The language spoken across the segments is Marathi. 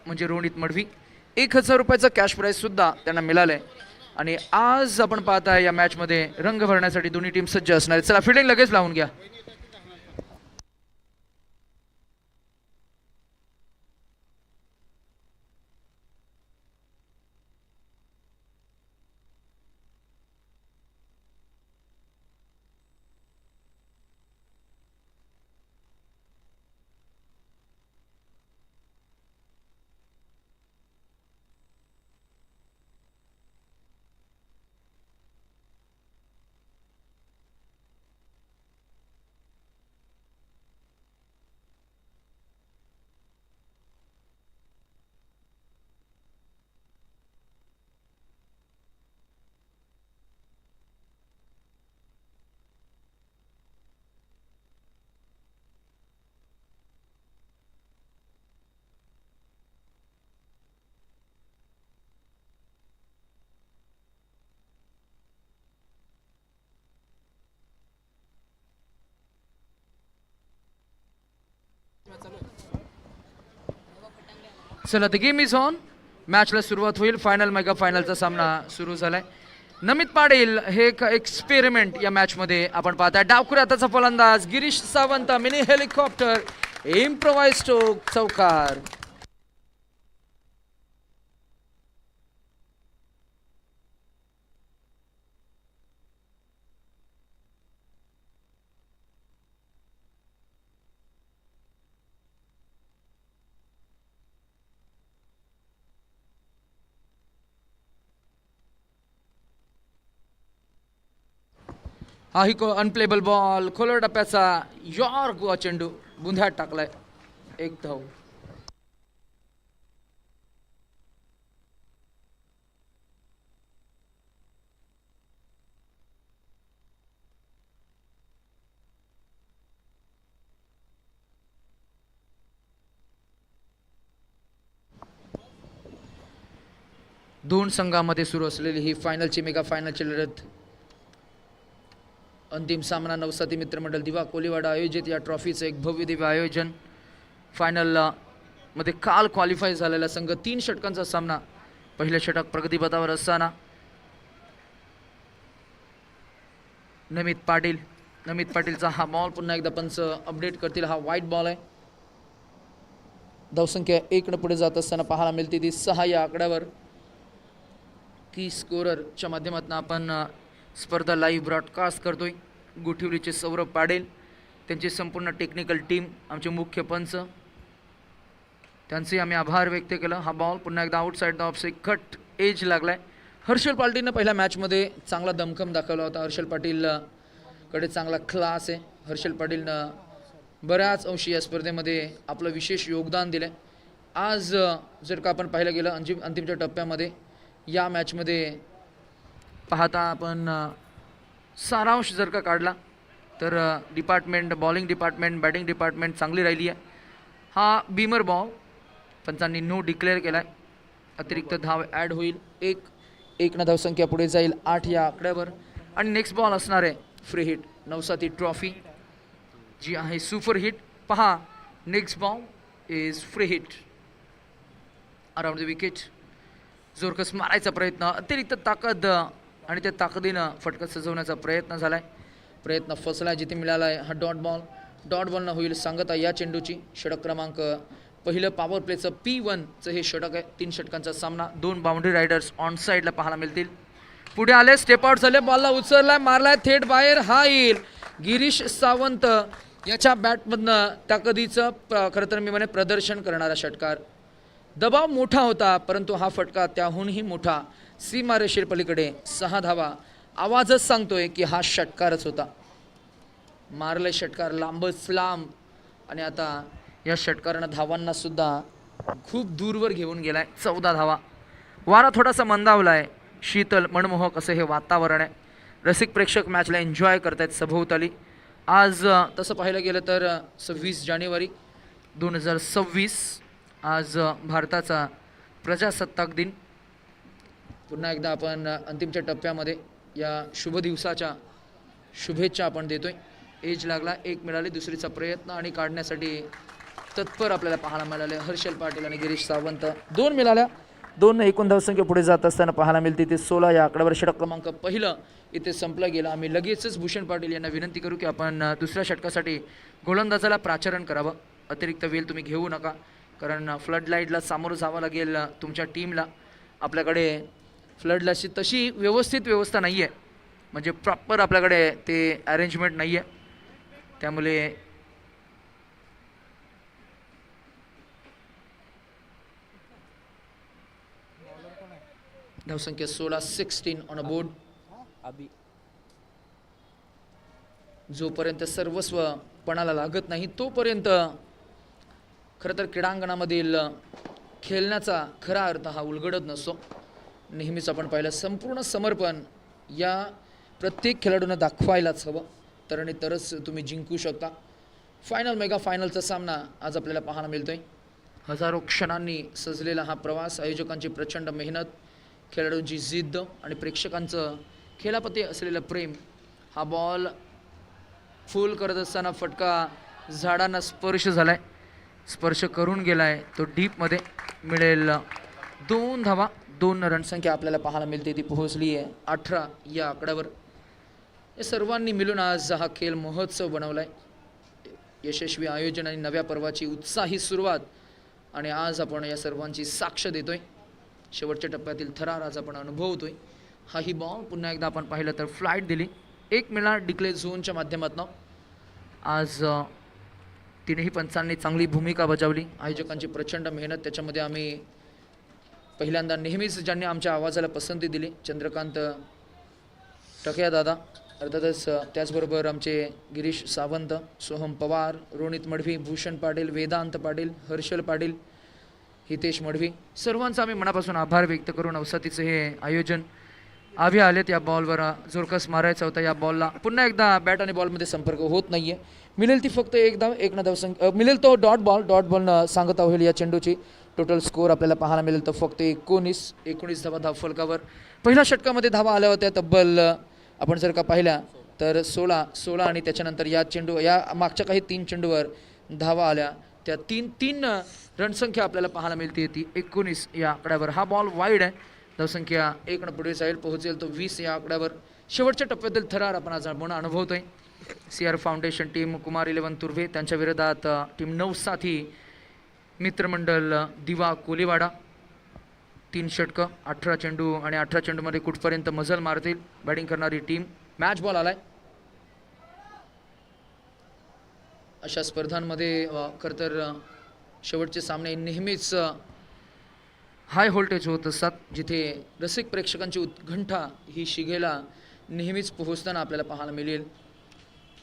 म्हणजे रोहित मडवी 1000 रुपयाचं कॅश प्राइज सुद्धा त्यांना मिळालंय. आणि आज आपण पाहताय या मॅच मध्ये रंग भरण्यासाठी दोन्ही टीम सज्ज असणार आहेत. चला फिल्डिंग लगेच लावून घ्या. चला द गेम इज ऑन. मॅचला सुरुवात होईल. फायनल मेगा फायनलचा सामना सुरू झालाय. नमित पाटील हे एक एक्सपेरिमेंट या मॅच मध्ये आपण पाहताय. डावखुरी हाताचा फलंदाज Girish Sawant mini helicopter improvise stroke चौकार. हा ही अनप्लेबल बॉल खोलर टप्प्याचा यॉर्क वा चेंडू बुंध्यात टाकलाय. एक धाव. दोन संघामध्ये सुरू असलेली ही फायनलची मेगा फायनलची लढत. अंतिम सामना नवसाती मित्रमंडळ दिवा कोलीवाडा आयोजित या ट्रॉफीचं एक भव्य दिव्य आयोजन. फायनल मध्ये काल क्वालिफाय झालेला संघ 3 षटकांचा सामना. पहिले षटक प्रगतीपथावर असताना नमित पाटीलचा हा बॉल पुन्हा एकदा पंच अपडेट करतील. हा वाईट बॉल आहे. धावसंख्या 1 ने पुढे जात असताना पाहायला मिळते ती 6 या आकड्यावर. की स्कोररच्या माध्यमातून आपण स्पर्धा लाईव्ह ब्रॉडकास्ट करतोय. गोठिवलीचे सौरभ पाटील, त्यांची संपूर्ण टेक्निकल टीम, आमचे मुख्य पंच, त्यांचे आम्ही आभार व्यक्त केलं. हा बॉल पुन्हा एकदा outside the off cut edge लागलाय. हर्षल पाटीलनं पहिल्या मॅचमध्ये चांगला दमखम दाखवला होता. हर्षल पाटील कडे चांगला क्लास आहे. हर्षल पाटीलनं बऱ्याच अंशी या स्पर्धेमध्ये आपलं विशेष योगदान दिलं. आज जर का आपण पाहिलं गेलं अंतिमच्या टप्प्यामध्ये या मॅचमध्ये पाहता आपण सारांश जर का काढला तर department bowling department batting department चांगली राहिली आहे. हा बीमर बॉल पंचांनी नो डिक्लेअर केला आहे. अतिरिक्त धाव ॲड होईल. एक न धावसंख्या पुढे जाईल 8 या आकड्यावर. आणि नेक्स्ट बॉल असणार आहे फ्री हिट. नवसाती ट्रॉफी जी आहे सुपर हिट. पहा next ball is free hit around the wicket. जोरकस मारायचा प्रयत्न, अतिरिक्त ताकद आणि त्या ताकदीनं फटका सजवण्याचा प्रयत्न झालाय. प्रयत्न फसला. जिथे मिळाला आहे हा डॉट बॉलनं होईल सांगता या चेंडूची. षटक क्रमांक पहिलं पॉवर प्लेचं P1चं हे षटक आहे. 3 षटकांचा सामना. 2 बाउंड्री रायडर्स ऑन साईडला पाहायला मिळतील. पुढे आले, स्टेप आउट झाले, बॉलला उचललाय, मारलाय थेट बाहेर. हा येईल गिरीश सावंत याच्या बॅटमधनं ताकदीचं खरं तर मी म्हणे प्रदर्शन करणारा षटकार. दबाव मोठा होता परंतु हा फटका त्याहूनही मोठा. सीमारेषेर पलीकडे 6 धावा. आवाजच सांगतोय की हा षटकारच होता. मारले षटकार लांबच लांब. आणि आता या षटकारानं धावांना सुद्धा खूप दूरवर घेऊन गेलाय. 14 धावा. वारा थोडासा मंदावलाय. शीतल मनमोहक असं हे वातावरण आहे. रसिक प्रेक्षक मॅचला एन्जॉय करतायत सभोवताली. आज तसं पाहिलं गेलं तर 26 जानेवारी 2026 आज भारताचा प्रजासत्ताक दिन. पुन्हा एकदा आपण अंतिमच्या टप्प्यामध्ये या शुभ दिवसाच्या शुभेच्छा आपण देतोय. एज लागला, 1 मिळाली, दुसरीचा प्रयत्न आणि काढण्यासाठी तत्पर आपल्याला पाहायला मिळाले. हर्षल पाटील आणि गिरीश सावंत 2 मिळाल्या. 2 एकूण धावसंख्या पुढे जात असताना पाहायला मिळते ते 16 या आकड्यावर षटक क्रमांक पहिलं इथे संपलं गेलं. आम्ही लगेचच भूषण पाटील यांना विनंती करू की आपण दुसऱ्या षटकासाठी गोलंदाजाला प्राचारण करावं. अतिरिक्त वेळ तुम्ही घेऊ नका, कारण फ्लड लाईटला सामोरं जावं लागेल तुमच्या टीमला. आपल्याकडे फ्लड लाईटची तशी व्यवस्थित व्यवस्था नाही आहे, म्हणजे प्रॉपर आपल्याकडे ते अरेंजमेंट नाही आहे. त्यामुळे धावसंख्या 16 ऑन अ बोर्ड. जोपर्यंत सर्वस्व पणाला लागत नाही तोपर्यंत खरं तर क्रीडांगणामधील खेळण्याचा खरा अर्थ हा उलगडत नसतो. नेहमीच आपण पाहिलं संपूर्ण समर्पण या प्रत्येक खेळाडूंना दाखवायलाच हवं, तरच तुम्ही जिंकू शकता. फायनल मेगा फायनलचा सामना आज आपल्याला पाहायला मिळतोय. हजारो क्षणांनी सजलेला हा प्रवास, आयोजकांची प्रचंड मेहनत, खेळाडूंची जिद्द आणि प्रेक्षकांचं खेळाप्रती असलेलं प्रेम. हा बॉल फुल करत असताना फटका झाडांना स्पर्श झालाय, स्पर्श करून गेलाय तो डीपमध्ये. मिळेल 2 धावा. 2 रणसंख्या आपल्याला पाहायला मिळते, ती पोहोचली आहे 18 या आकड्यावर. या सर्वांनी मिळून आज हा खेळ महोत्सव बनवलाय. यशस्वी आयोजन आणि नव्या पर्वाची उत्साही सुरुवात, आणि आज आपण या सर्वांची साक्ष देतोय. शेवटच्या टप्प्यातील थरार आज आपण अनुभवतोय. हाही बॉल पुन्हा एकदा आपण पाहिलं तर फ्लाईट दिली. 1 मिळणार डिक्लेअर झोनच्या माध्यमातून. आज तिन्ही पंचांनी चांगली भूमिका बजावली. आयोजकांची प्रचंड मेहनत, त्याच्यामध्ये आम्ही पहिल्यांदा नेहमीच ज्यांनी आमच्या आवाजाला पसंती दिली, चंद्रकांत टकया दादा, अर्थातच त्याचबरोबर आमचे गिरीश सावंत, सोहम पवार, रोनित मडवी, भूषण पाटील, वेदांत पाटील, हर्षल पाटील, हितेश मडवी, सर्वांचा आम्ही मनापासून आभार व्यक्त करून नवसातीचं हे आयोजन. आम्ही आलेत या बॉलवर जोरकस मारायचा होता. या बॉलला पुन्हा एकदा बॅट आणि बॉलमध्ये संपर्क होत नाही आहे. मिळेल ती फक्त 1 धाव. 1 धावसंख्या मिळेल तो डॉट बॉल सांगता होईल या चेंडूची. टोटल स्कोअर आपल्याला पाहायला मिळेल तर फक्त 19 धावा धावफलकावर. पहिल्या षटकामध्ये धावा आल्या होत्या तब्बल आपण जर का पाहिल्या तर 16 आणि त्याच्यानंतर या मागच्या काही 3 चेंडूवर धावा आल्या. त्या 3 रणसंख्या आपल्याला पाहायला मिळते, ती 19 या आकड्यावर. हा बॉल वाईड आहे. धावसंख्या 1 पुढे जाईल, पोहोचेल तो 20 या आकड्यावर. शेवटच्या टप्प्यातील थरार आपण आज अनुभवतोय. CR foundation team, Kumar 11 Turbhe, त्यांच्या विरोधात टीम 9 साथी मित्रमंडळ दिवा कोलीवाडा. 3 षटकं, 18 चेंडू आणि 18 चेंडूमध्ये कुठपर्यंत मजल मारतील बॅटिंग करणारी टीम. मॅच बॉल आलाय. अशा स्पर्धांमध्ये खरं तर शेवटचे सामने नेहमीच हाय व्होल्टेज होत असतात, जिथे रसिक प्रेक्षकांची उत्कंठा ही शिगेला नेहमीच पोहोचताना आपल्याला पाहायला मिळेल.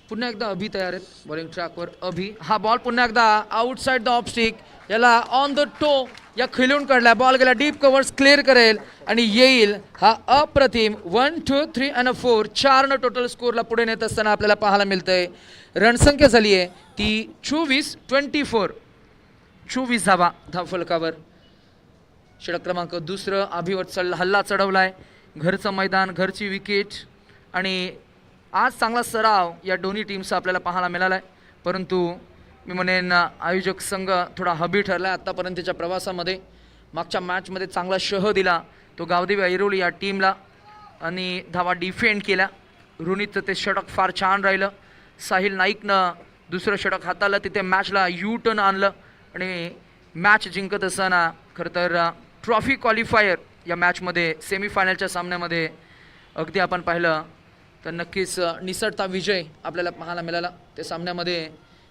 पुन्हा एकदा अभि तयार आहेत बॉलिंग ट्रॅकवर. अभि, हा बॉल पुन्हा एकदा आउटसाइड द ऑफ स्टिक, याला ऑन द टो या खेळून काढला. बॉल गेला डीप, कव्हर्स क्लिअर करेल आणि येईल हा अप्रतिम 1 2 3 आणि 4 4 टोटल स्कोअरला पुढे नेत असताना आपल्याला पाहायला मिळतंय. रणसंख्या झाली आहे ती 24 धावा धावफलकावर. षटक क्रमांक 2 अभिवर हल्ला चढवलाय. घरचं मैदान, घरची विकेट, आणि आज चांगला सराव या दोन्ही टीमचा आपल्याला पाहायला मिळाला आहे. परंतु मी म्हणेन आयोजक संघ थोडा हबी ठरला आहे आत्तापर्यंतच्या प्रवासामध्ये. मागच्या मॅचमध्ये चांगला शह दिला तो गावदेवी ऐरोली या टीमला, आणि धावा डिफेंड केल्या. रोनितचं ते षटक फार छान राहिलं. साहिल नाईकनं दुसरं षटक हाताळलं, तिथे मॅचला यू टर्न आणलं आणि मॅच जिंकत असताना खरं तर ट्रॉफी क्वालिफायर या मॅचमध्ये सेमीफायनलच्या सामन्यामध्ये अगदी आपण पाहिलं तर नक्कीच निसटता विजय आपल्याला पाहायला मिळाला. त्या सामन्यामध्ये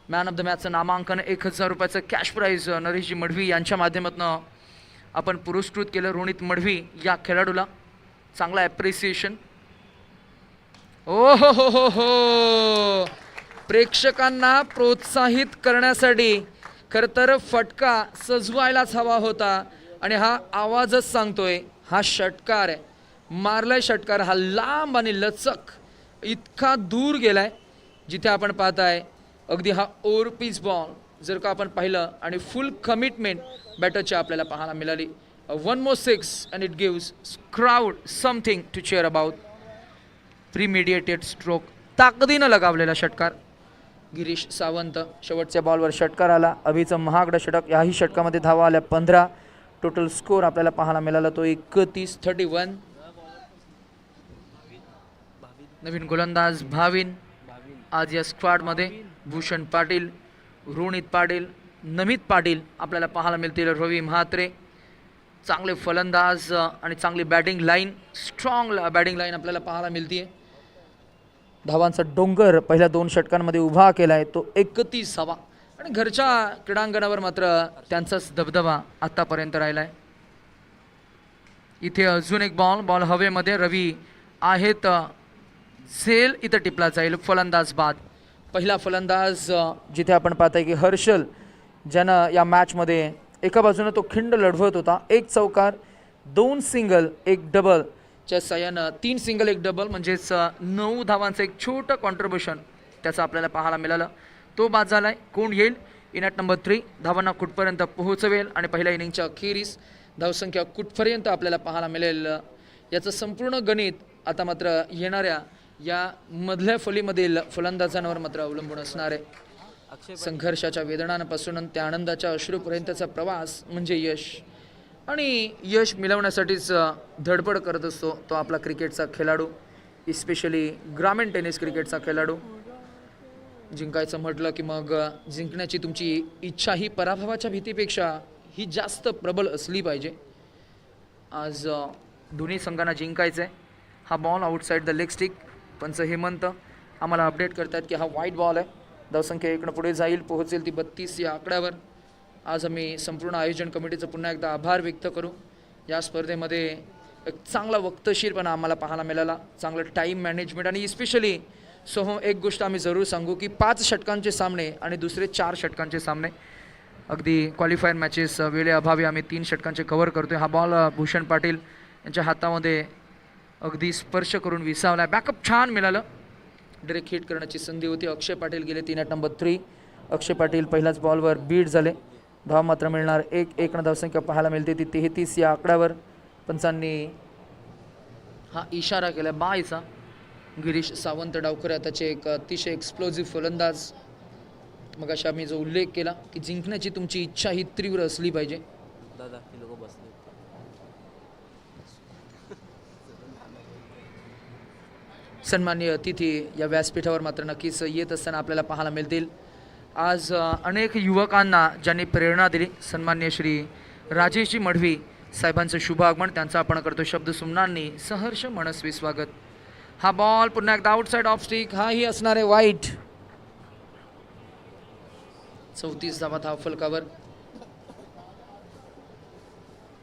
मॅन ऑफ द मॅचचं नामांकन 1000 रुपयाचं कॅश प्राईज नरेशजी मडवी यांच्या माध्यमातून आपण पुरस्कृत केलं. रोनित मडवी या खेळाडूला चांगला ॲप्रिसिएशन. ओ हो हो हो हो, प्रेक्षकांना प्रोत्साहित करण्यासाठी खरं तर फटका सजवायलाच हवा होता, आणि हा आवाजच सांगतोय हा षटकार आहे. मारलाय षटकार, हा लांब आणि लचक इतका दूर गेलाय, जिथे आपण पाहताय अगदी हा ओव्हरपीच बॉल जर का आपण पाहिलं, आणि फुल कमिटमेंट बॅटरची आपल्याला पाहायला मिळाली. 1 more 6 and it gives crowd something to cheer about. Premeditated stroke, ताकदीनं लगावलेला षटकार. गिरीश सावंत शेवटच्या बॉलवर षटकार आला. अभिचं महागडं षटक. याही षटकामध्ये धावा आल्या 15. टोटल स्कोर आपल्याला पाहायला मिळाला तो 31-31. नवीन गोलंदाज भाविन आज या स्क्वॉडमध्ये. भूषण पाटील, रोनित पाटील, नमित पाटील आपल्याला पाहायला मिळतील. रवी म्हात्रे चांगले फलंदाज आणि चांगली batting line, strong batting line आपल्याला पाहायला मिळते. धावांचा डोंगर पहिल्या 2 षटकांमध्ये उभा केला आहे तो 31 धावा. आणि घरच्या क्रीडांगणावर मात्र त्यांचाच दबदबा आतापर्यंत राहिला आहे. इथे अजून एक बॉल हवेमध्ये. रवी आहेत झेल इथं टिपला जाईल. फलंदाज बाद. पहिला फलंदाज जिथे आपण पाहताय की हर्षल, ज्यानं या मॅचमध्ये एका बाजूनं तो खिंड लढवत होता. 1 चौकार, 2 सिंगल, 1 डबल च्या साह्यानं 3 सिंगल 1 डबल म्हणजेच 9 धावांचं एक छोटं कॉन्ट्रीब्युशन त्याचं आपल्याला पाहायला मिळालं. तो बाद झालाय. कोण येईल इन ॲट नंबर 3, धावांना कुठपर्यंत पोहोचवेल आणि पहिल्या इनिंगच्या अखेरीस धावसंख्या कुठपर्यंत आपल्याला पाहायला मिळेल याचं संपूर्ण गणित आता मात्र येणाऱ्या या मधल्या फलीमधील फलंदाजांवर मात्र अवलंबून असणार आहे. संघर्षाच्या वेदनांपासून त्या आनंदाच्या अश्रूपर्यंतचा प्रवास म्हणजे यश. आणि यश मिळवण्यासाठीच धडपड करत असतो तो आपला क्रिकेटचा खेळाडू, इस्पेशली ग्रामीण टेनिस क्रिकेटचा खेळाडू. जिंकायचं म्हटलं की मग जिंकण्याची तुमची इच्छा ही पराभवाच्या भीतीपेक्षा ही जास्त प्रबल असली पाहिजे. आज दोन्ही संघांना जिंकायचं आहे. हा ball outside the leg stick. पंच हेमंत आम्हाला अपडेट करतात की हा वाईट बॉल आहे. धावसंख्या 1 पुढे जाईल, पोहोचेल ती 32 या आकड्यावर. आज आम्ही संपूर्ण आयोजन कमिटीचं पुन्हा एकदा आभार व्यक्त करू. या स्पर्धेमध्ये एक चांगला वक्तशीरपणा आम्हाला पाहायला मिळाला, चांगलं टाईम मॅनेजमेंट आणि इस्पेशली एक गोष्ट आम्ही जरूर सांगू की 5 षटकांचे सामने आणि दुसरे 4 षटकांचे सामने, अगदी क्वालिफायर मॅचेस वेळेअभावी आम्ही 3 षटकांचे कव्हर करतोय. हा बॉल भूषण पाटील यांच्या हातामध्ये अगदी स्पर्श करून विसावला. बॅकअप छान मिळालं. डायरेक्ट हिट करण्याची संधी होती. अक्षय पाटील गेले 3 ॲट नंबर 3. अक्षय पाटील पहिल्याच बॉलवर बीट झाले. धाव मात्र मिळणार 1 धावसंख्या पाहायला मिळते ती 33 या आकड्यावर. पंचांनी हा इशारा केला बायचा. गिरीश सावंत डावखरे त्याचे एक अतिशय एक्सप्लोजिव्ह फलंदाज. मग अशा मी जो उल्लेख केला की जिंकण्याची तुमची इच्छा ही तीव्र असली पाहिजे. सन्माननीय अतिथी या व्यासपीठावर मात्र नक्कीच येत असताना आपल्याला पाहायला मिळतील. आज अनेक युवकांना ज्यांनी प्रेरणा दिली, सन्माननीय श्री राजेशजी मढवी साहेबांचं शुभ आगमन, त्यांचं आपण करतो शब्दसुमनांनी सहर्ष मनस्वी स्वागत. हा बॉल पुन्हा एकदा आउटसाइड ऑफ स्टिक. हाही असणार आहे वाईट. 34 धावा धाव फलकावर.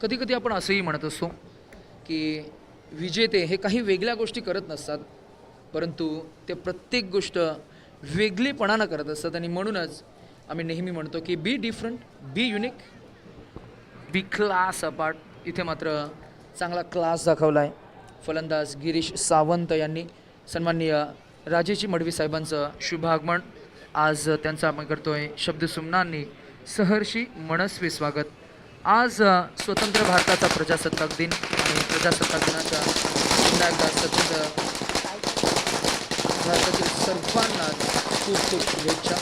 कधी कधी आपण असंही म्हणत असतो की विजेते हे काही वेगळ्या गोष्टी करत नसतात, परंतु ते प्रत्येक गोष्ट वेगळीपणानं करत असतात. आणि म्हणूनच आम्ही नेहमी म्हणतो की be different, be unique, be class apart. इथे मात्र चांगला क्लास दाखवला आहे फलंदाज गिरीश सावंत यांनी. सन्माननीय राजेशजी मढवी साहेबांचं शुभ आगमन, आज त्यांचं आपण करतोय शब्दसुमनांनी सहर्षी मनस्वी स्वागत. आज स्वतंत्र भारताचा प्रजासत्ताक दिन आणि प्रजासत्ताक दिनाच्या पुन्हा एकदा स्वतंत्र भारतातील सर्वांना खूप खूप शुभेच्छा.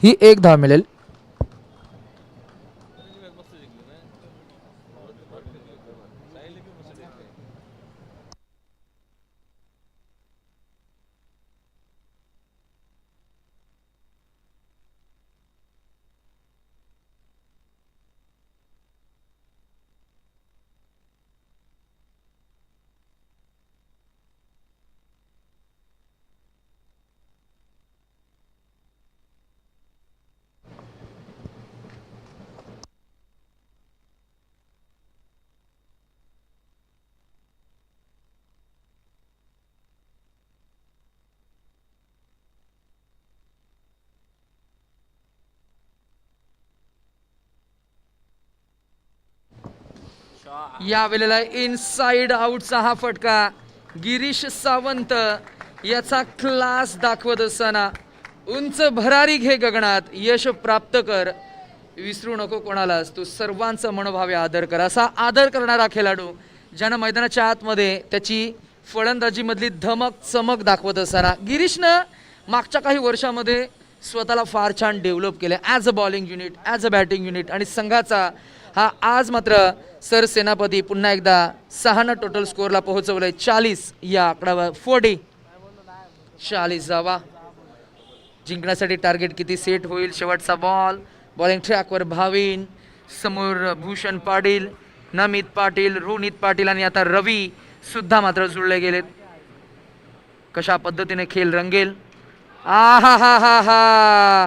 ही 1 धाव मिळेल. यावेळेला इनसाइड आउटचा हा फटका गिरीश सावंत याचा क्लास दाखवत असताना उंच भरारी घे गगनात यश प्राप्त कर, विसरू नको कोणालाच, तू सर्वांचा मनोभावे आदर कर, असा आदर करणारा खेळाडू ज्यानं मैदानाच्या आतमध्ये त्याची फलंदाजीमधली धमक चमक दाखवत असताना गिरीशनं मागच्या काही वर्षामध्ये स्वतःला फार छान डेव्हलप केलं as a bowling unit, as a batting unit, आणि संघाचा हा आज मात्र सरसेनापती पुन्हा एकदा 6 टोटल स्कोअरला पोहोचवलंय. 40 या आकडावर 40 जावा. जिंकण्यासाठी टार्गेट किती सेट होईल? शेवटचा बॉल, बॉलिंग ट्रॅकवर भाविन, समोर भूषण पाटील, नमित पाटील, रोनित पाटील आणि आता रवी सुद्धा मात्र जुळले गेलेत. कशा पद्धतीने खेळ रंगेल. आहा हा हा हा,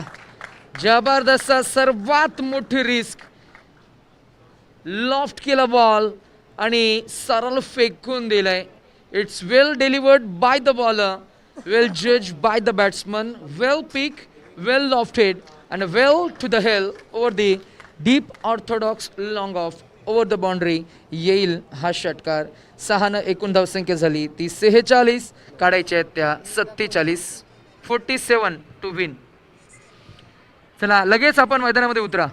जबरदस्त, सर्वात मोठी रिस्क, लॉफ्ट केला बॉल आणि सरळ फेकून दिलाय. It's well delivered by the bowler, well जज by the batsman, well pick, well lofted and well to the hill over the deep orthodox long off over the boundary. येईल हा षटकार. 6 एकूण धावसंख्या झाली ती 46, काढायच्या आहेत त्या 47. 47 टू विन. चला लगेच आपण मैदानामध्ये उतरा.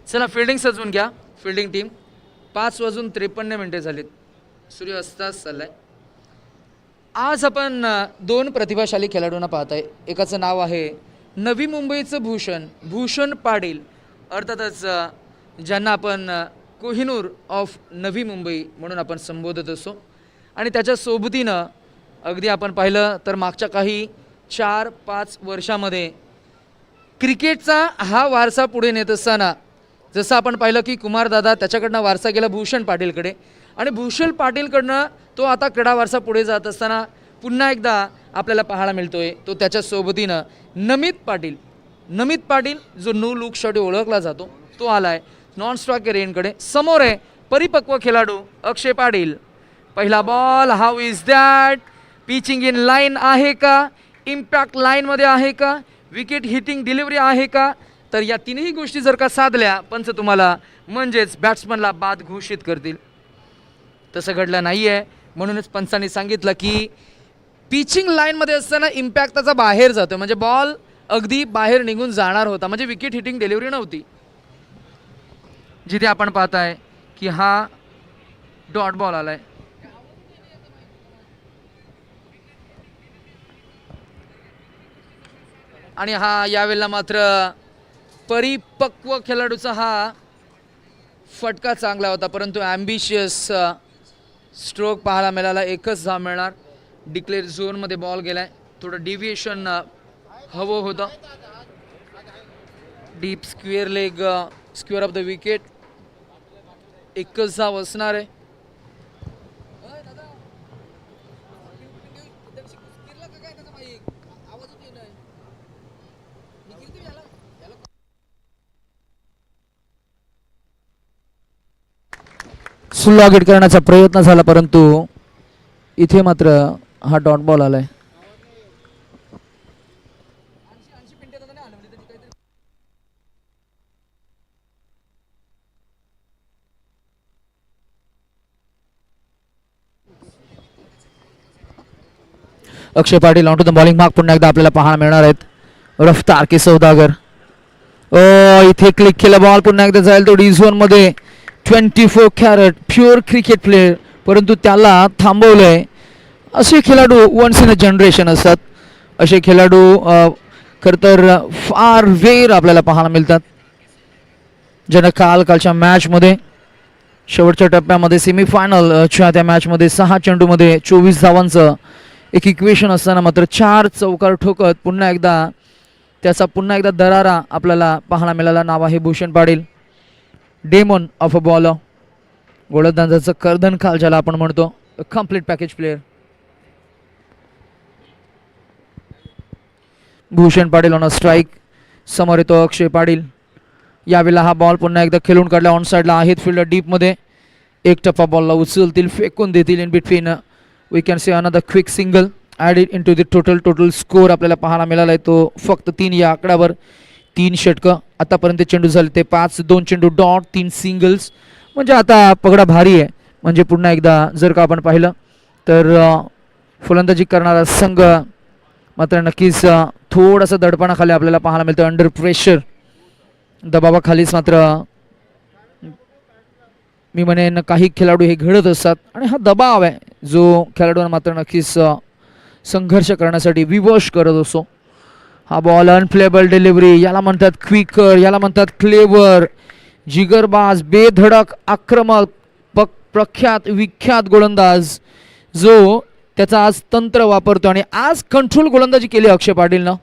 चला फिल्डिंग सजवून घ्या. Fielding team. 5:53 झालीत. सूर्य अस्तास चाललाय. आज आपण 2 प्रतिभाशाली खेळाडूंना पाहताय. एकाचं नाव आहे नवी मुंबईचं भूषण पाटील, अर्थातच ज्यांना आपण कोहिनूर ऑफ नवी मुंबई म्हणून आपण संबोधत असतो. आणि त्याच्या सोबतीनं अगदी आपण पाहिलं तर मागच्या काही 4-5 वर्षामध्ये क्रिकेटचा हा वारसा पुढे नेत असताना जसं आपण पाहिलं की कुमारदादा त्याच्याकडनं वारसा गेला भूषण पाटीलकडे, आणि भूषण पाटीलकडनं तो आता क्रीडा वारसा पुढे जात असताना पुन्हा एकदा आपल्याला पाहायला मिळतोय तो त्याच्या सोबतीनं नमित पाटील जो नो लुक शॉट ओळखला जातो तो आलाय. नॉन स्ट्रायकर रेनकडे. समोर आहे परिपक्व खेळाडू अक्षय पाटील. पहिला ball, how is that, pitching in line आहे का, इम्पॅक्ट लाईनमध्ये आहे का, विकेट हिटिंग डिलिव्हरी आहे का. तर या तीनही गोष्टी जर का साधल्या पंच तुम्हाला म्हणजेच बॅट्समनला बाद घोषित करतील. तसं घडलं नाही आहे, म्हणूनच पंचांनी सांगितलं की पिचिंग लाईनमध्ये असताना इम्पॅक्ट त्याचा बाहेर जातो, म्हणजे बॉल अगदी बाहेर निघून जाणार होता, म्हणजे विकेट हिटिंग डिलिव्हरी नव्हती. जिथे आपण पाहताय की हा डॉट बॉल आलाय. आणि हा यावेळेला मात्र परिपक्व खेळाडूचा हा फटका चांगला होता, परंतु ॲम्बिशियस स्ट्रोक पाहायला मिळाला. एकच धाव मिळणार. डिक्लेअर झोनमध्ये बॉल गेलाय, थोडं डिव्हिएशन हवं होतं. Deep square leg, square of the wicket. एकच धाव असणार आहे. स्लो गेट करण्याचा प्रयत्न झाला, परंतु इथे मात्र हा डॉट बॉल आलाय. Akshay Patil on to the bowling mark. पुन्हा एकदा आपल्याला पाहायला मिळणार आहेत रफ्तार के सौदागर. इथे क्लिक केला बॉल, पुन्हा एकदा जाईल तो डी झोन मध्ये. 24 कॅरेट प्युअर क्रिकेट प्लेअर, परंतु त्याला थांबवलंय. असे खेळाडू वन्स इन अ जनरेशन असतात. असे खेळाडू खरं तर फार वेळ आपल्याला पाहायला मिळतात, ज्यानं कालच्या मॅचमध्ये शेवटच्या टप्प्यामध्ये सेमीफायनलच्या त्या मॅचमध्ये 6 चेंडूमध्ये 24 धावांचं एक इक्वेशन असताना मात्र 4 चौकार ठोकत पुन्हा एकदा दरारा आपल्याला पाहायला मिळाला. नाव आहे Bhushan Patil, demon of a bowler, गोलंदाजाचं कर्दन खाल ज्याला आपण म्हणतो, complete package player. Bhushan Patil on a strike. समोर येतो अक्षय पाटील. यावेळेला हा बॉल पुन्हा एकदा खेळून काढला. ऑन साईडला आहेत फिल्डर डीपमध्ये. एक टप्पा बॉलला उचलतील, फेकून देतील. In between we can say another quick single added into the total score आपल्याला पाहायला मिळाला आहे तो फक्त 3 या आकड्यावर. 3 षटकं आतापर्यंत चेंडू झाले ते 5, 2 चेंडू डॉट, 3 सिंगल्स. म्हणजे आता पगडा भारी आहे. म्हणजे पुन्हा एकदा जर का आपण पाहिलं तर फलंदाजी करणारा संघ मात्र नक्कीच थोडासा दडपणाखाली आपल्याला पाहायला मिळतं. अंडर प्रेशर, दबावाखालीच मात्र मी म्हणेन काही खेळाडू हे घडत असतात, आणि हा दबाव आहे जो खेळाडूंना मात्र नक्कीच संघर्ष करण्यासाठी विवश करत असतो. हा बॉल अनप्लेबल डिलिव्हरी, याला म्हणतात क्विकर, याला म्हणतात क्लेवर, जिगरबाज, बेधडक, आक्रमक, प्रख्यात विख्यात गोलंदाज जो त्याचा आज तंत्र वापरतो. आणि आज कंट्रोल गोलंदाजी केली अक्षय पाटीलनं.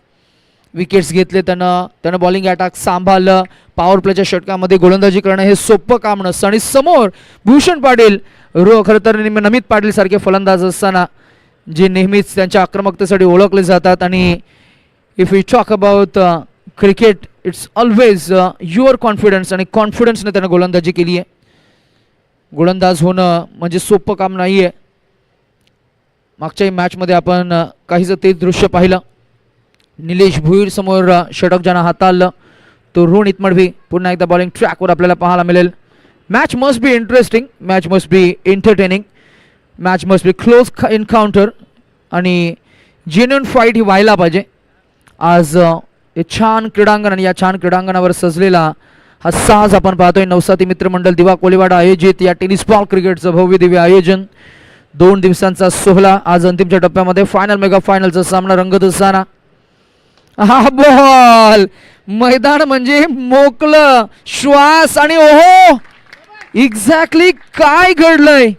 विकेट्स घेतले त्यानं बॉलिंग अटॅक सांभाळलं. पॉवर प्लेच्या षटकामध्ये गोलंदाजी करणं हे सोपं काम नसतं. आणि समोर भूषण पाटील, खरं तर नमित पाटील सारखे फलंदाज असताना जे नेहमीच त्यांच्या आक्रमकतेसाठी ओळखले जातात. आणि if you talk about cricket, it's always your confidence, आणि कॉन्फिडन्सने त्यानं गोलंदाजी केली आहे. गोलंदाज होणं म्हणजे सोपं काम नाही आहे. मागच्याही मॅचमध्ये आपण काहीसं तेच दृश्य पाहिलं. निलेश भुईर समोर षटक ज्यानं हाताळलं तो रोहन इतमडवी. पुन्हा एकदा बॉलिंग ट्रॅकवर आपल्याला पाहायला मिळेल. Match must be interesting, match must be entertaining, match must be close encounter, आणि जेन्युइन फाईट ही व्हायला पाहिजे. आज हे छान क्रीडांगण, आणि या छान क्रीडांगणावर सजलेला हा साज आपण पाहतोय. नवसाती मित्रमंडळ दिवा कोलीवाडा आयोजित या टेनिस बॉल क्रिकेटचं भव्य दिव्य आयोजन. 2 दिवसांचा सोहळा. आज अंतिमच्या टप्प्यामध्ये फायनल, मेगा फायनलचा सामना रंगत असताना हा बॉल, मैदान म्हणजे मोकळं श्वास, आणि ओहो एक्झॅक्टली काय घडलंय.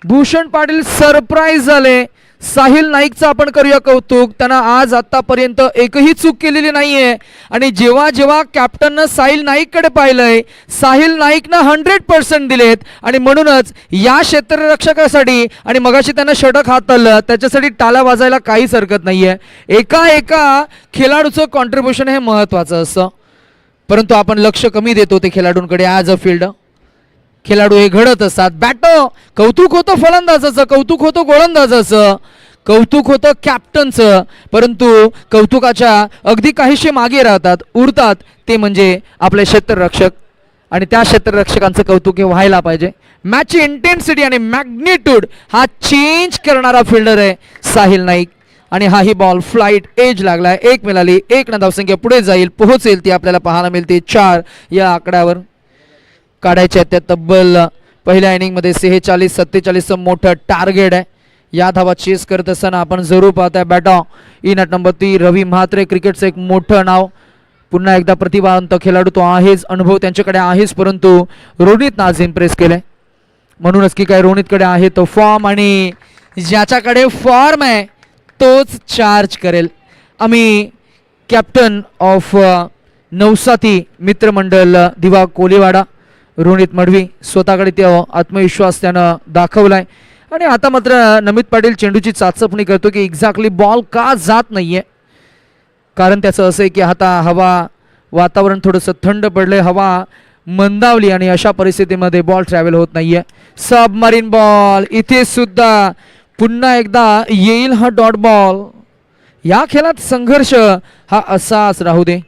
भूषण पाटील सरप्राईज झाले. साहिल नाईकचं आपण करूया कौतुक. त्यानं आज आतापर्यंत एकही चूक केलेली नाहीये, आणि जेव्हा जेव्हा कॅप्टननं साहिल नाईककडे पाहिलंय, साहिल नाईकनं 100% दिलेत. आणि म्हणूनच या क्षेत्ररक्षकासाठी, आणि मगाशी त्यानं षटक हाताळलं त्याच्यासाठी टाळ्या वाजायला काहीच हरकत नाहीये. एका खेळाडूचं कॉन्ट्रीब्युशन हे महत्त्वाचं असतं. परंतु आपण लक्ष कमी देतो ते खेळाडूंकडे. ॲज अ फिल्ड खेळाडू हे घडत असतात. बॅटो कौतुक होतं फलंदाजाचं, कौतुक होतं गोलंदाजाचं, कौतुक होतं कॅप्टनचं, परंतु कौतुकाच्या अगदी काहीशे मागे राहतात उरतात ते म्हणजे आपले क्षेत्ररक्षक आणि त्या क्षेत्ररक्षकांचं कौतुक हे व्हायला पाहिजे. मॅचची इंटेन्सिटी आणि मॅग्निट्यूड हा चेंज करणारा फिल्डर आहे साहिल नाईक आणि हाही बॉल फ्लाईट एज लागलाय. 1 मिळाली, 1 न धावसंख्या पुढे जाईल, पोहोचेल ती आपल्याला पाहायला मिळते. 4 या आकड्यावर काढायच्या त्या तब्बल पहिल्या इनिंगमध्ये 46-47चं मोठं टार्गेट आहे. या धावा चेस करत असताना आपण जरूर पाहताय बॅटॉ इन ॲट नंबर 3 रवी म्हात्रे. क्रिकेटचं एक मोठं नाव, पुन्हा एकदा प्रतिभावंत खेळाडू तो आहेच, अनुभव त्यांच्याकडे आहेच, परंतु रोनितनं आज इम्प्रेस केलंय. म्हणूनच की काय रोनितकडे आहे तो फॉर्म आणि ज्याच्याकडे फॉर्म आहे तोच चार्ज करेल. आम्ही कॅप्टन ऑफ नवसाथी मित्रमंडळ दिवा कोलीवाडा रोनित मडवी स्वतःकडे तो आत्मविश्वास त्यानं दाखवलाय आणि आता मात्र नमित पाटील चेंडूची चाचपणी करतो की एक्झॅक्टली बॉल का जात नाहीये. कारण त्याचं असं आहे की आता हवा वातावरण थोडंसं थंड पडलंय, हवा मंदावली आणि अशा परिस्थितीमध्ये बॉल ट्रॅव्हल होत नाहीये. सबमरीन बॉल इथे सुद्धा पुन्हा एकदा येईल हा डॉट बॉल. या खेळात संघर्ष हा असाच राहू दे.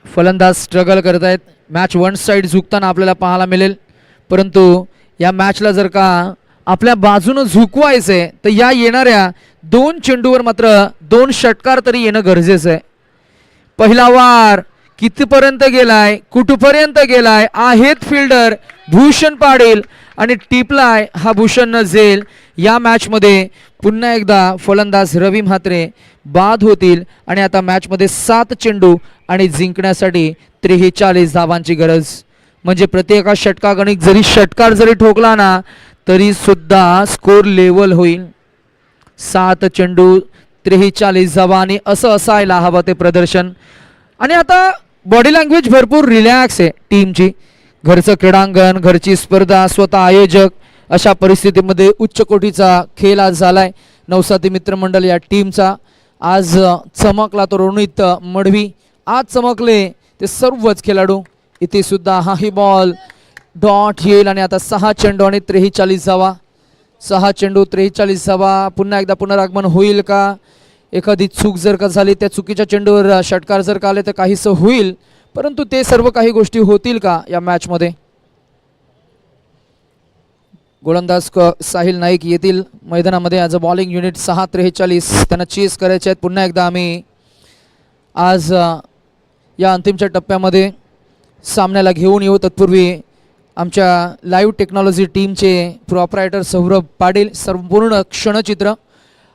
फलंदाज स्ट्रगल करत आहेत. मॅच वन साईड झुकताना आपल्याला पाहायला मिळेल, परंतु या मॅचला जर का आपल्या बाजूनं झुकवायचंय तर या येणाऱ्या 2 चेंडूवर मात्र 2 षटकार तरी येणं गरजेचं आहे. पहिला वार कितीपर्यंत गेलाय, कुठपर्यंत गेलाय, आहेत फिल्डर भूषण पाटील आणि टिपलाय हा भूषण नझेल. या मॅचमध्ये पुन्हा एकदा फलंदाज रवी म्हात्रे बाद होतील आणि आता मॅचमध्ये 7 चेंडू आणि जिंकण्यासाठी 43 धावांची गरज. म्हणजे प्रत्येका षटकागणिक जरी षटकार जरी ठोकला ना तरी सुद्धा स्कोर लेवल होईल. 7 चेंडू 43 धावा आणि असं असायला हवं ते प्रदर्शन. आणि आता बॉडी लँग्वेज भरपूर रिलॅक्स आहे टीमची. घरचं क्रीडांगण, घरची स्पर्धा, स्वतः आयोजक, अशा परिस्थितीमध्ये उच्च कोटीचा खेळ आज झालाय नवसाथी मित्रमंडळ या टीमचा. आज चमकला तो रोनित मडवी, आज चमकले ते सर्वच खेळाडू. इथे सुद्धा हाही बॉल डॉट येईल आणि आता 6 चेंडू आणि 43 धावा. 6 चेंडू 43 धावा. पुन्हा एकदा पुनरागमन होईल का? एखादी चूक जर का झाली, त्या चुकीच्या चेंडूवर षटकार जर का आले तर काहीसं होईल, परंतु ते सर्व काही गोष्टी होतील का या मॅचमध्ये? गोलंदाज साहिल नाईक येथील मैदानामध्ये ॲज अ बॉलिंग युनिट. 6-43 त्यांना चेस करायचे आहेत. पुन्हा एकदा आम्ही आज या अंतिमच्या टप्प्यामध्ये सामन्याला घेऊन येऊ. तत्पूर्वी आमच्या लाईव्ह टेक्नॉलॉजी टीमचे प्रॉपरायटर सौरभ पाटील संपूर्ण क्षणचित्र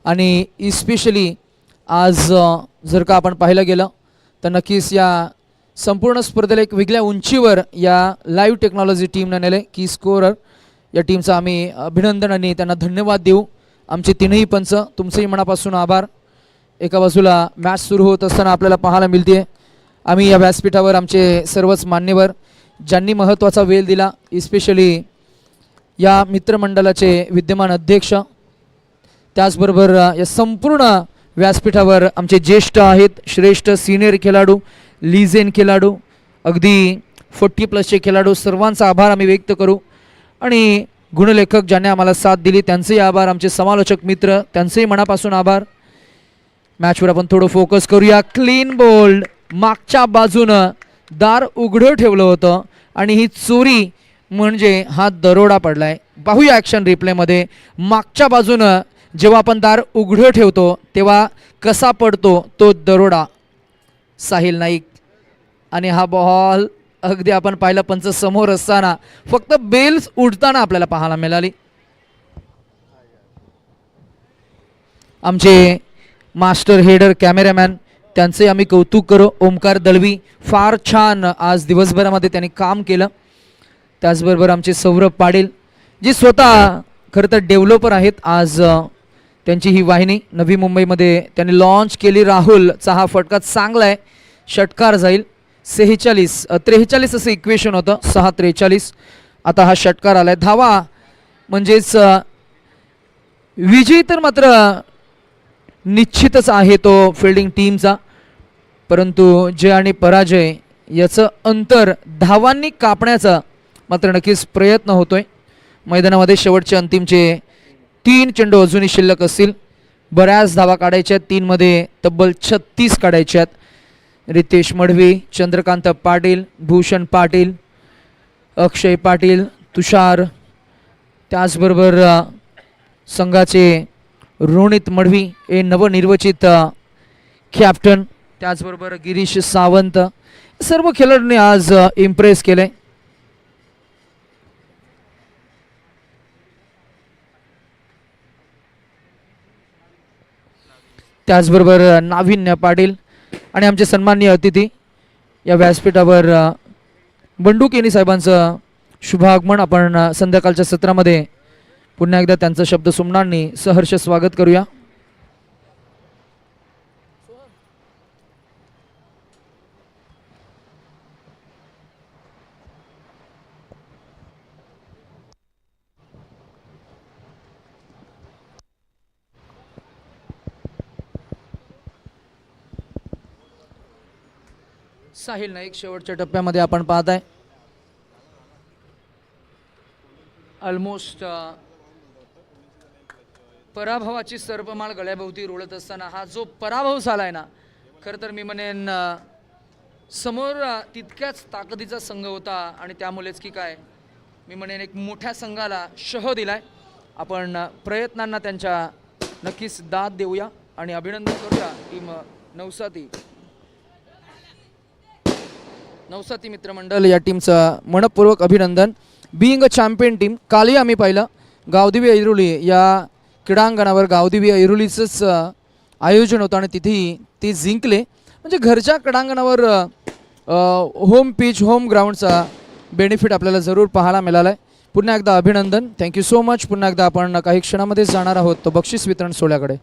आणि इस्पेशली आज जर का आपण पाहिलं गेलं तर नक्कीच या संपूर्ण स्पर्धेला एक वेगळ्या उंचीवर या लाईव्ह टेक्नॉलॉजी टीमनं नेले. की स्कोरर या टीमचा आम्ही अभिनंदन आणि त्यांना धन्यवाद देऊ. आमचे 3ही पंच तुमचंही मनापासून आभार. एका बाजूला मॅच सुरू होत असताना आपल्याला पाहायला मिळते आम्ही या व्यासपीठावर आमचे सर्वच मान्यवर ज्यांनी महत्त्वाचा वेळ दिला, इस्पेशली या मित्रमंडळाचे विद्यमान अध्यक्ष, त्याचबरोबर या संपूर्ण व्यासपीठावर आमचे ज्येष्ठ आहेत, श्रेष्ठ सिनियर खेळाडू, लिजेंड खेळाडू, अगदी 40+ खेळाडू, सर्वांचा आभार आम्ही व्यक्त करू. आणि गुणलेखक ज्यांनी आम्हाला साथ दिली त्यांचेही आभार. आमचे समालोचक मित्र त्यांचेही मनापासून आभार. मॅचवर आपण थोडं फोकस करूया. क्लीन बोल्ड, मागच्या बाजूनं दार उघडं ठेवलं होतं आणि ही चोरी म्हणजे हा दरोडा पडलाय. पाहूया ॲक्शन रिप्लेमध्ये. मागच्या बाजूनं जेव्हा आपण दार उघडं ठेवतो तेव्हा कसा पडतो तो दरोडा. साहिल नाईक आणि हा बॉल अगदी आपण पाहिलं पंच समोर असताना फक्त बेल्स उडताना आपल्याला पाहायला मिळाली. आमचे मास्टर हेडर कॅमेरामॅन त्यांचे आम्ही कौतुक करू. ओमकार दळवी फार छान आज दिवसभरामध्ये त्यांनी काम केलं. त्याचबरोबर आमचे सौरभ पाटील जे स्वतः खरं तर डेव्हलपर आहेत. आज त्यांची ही वाहिनी नवी मुंबईमध्ये त्यांनी लॉन्च केली. राहुलचा हा फटका चांगला आहे, षटकार जाईल. 43 असं इक्वेशन होतं, 6-43. आता हा षटकार आलाय. धावा म्हणजेच विजयी तर मात्र निश्चितच आहे तो फिल्डिंग टीमचा. परंतु जय आणि पराजय याचं अंतर धावांनी कापण्याचा मात्र नक्कीच प्रयत्न होतोय. मैदानामध्ये शेवटचे अंतिमचे 3 चेंडू अजूनही शिल्लक असतील. बऱ्याच धावा काढायच्या आहेत. 3 मध्ये तब्बल 36 काढायच्यात. रितेश मढवी, चंद्रकांत पाटील, भूषण पाटील, अक्षय पाटील, तुषार, त्याचबरोबर संघाचे रोनित मढवी हे नवनिर्वाचित कॅप्टन, त्याचबरोबर गिरीश सावंत, सर्व खेळाडूंनी आज इम्प्रेस केले. त्याचबरोबर नाविन्य पाटील आणि आमचे सन्माननीय अतिथी या व्यासपीठावर बंडू केनी साहेबांचं शुभागमन आपण संध्याकाळच्या सत्रामध्ये पुन्हा एकदा त्यांचं शब्द सुमनांनी सहर्ष स्वागत करूया. साहिल नाईक शेवटच्या टप्प्यामध्ये आपण पाहताय. ऑलमोस्ट पराभवाची सर्पमाळ गळ्याभोवती रोळत असताना हा जो पराभव झालाय ना, खरं तर मी म्हणेन समोर तितक्याच ताकदीचा संघ होता आणि त्यामुळेच की काय मी म्हणेन एक मोठ्या संघाला शह दिलाय. आपण प्रयत्नांना त्यांच्या नक्कीच दाद देऊया आणि अभिनंदन करूया टीम नवसाती मित्रमंडळ या टीमचं मनपूर्वक अभिनंदन. बिईंग अ चॅम्पियन टीम, कालही आम्ही पाहिलं गावदेवी ऐरोली या क्रीडांगणावर गावदेवी ऐरोलीचंच आयोजन होतं आणि तिथेही ते जिंकले. म्हणजे घरच्या क्रीडांगणावर होम पिच, होम ग्राउंडचा बेनिफिट आपल्याला जरूर पाहायला मिळाला आहे. पुन्हा एकदा अभिनंदन, थँक्यू सो मच. पुन्हा एकदा आपण काही क्षणामध्ये जाणार आहोत तो बक्षीस वितरण सोहळ्याकडे.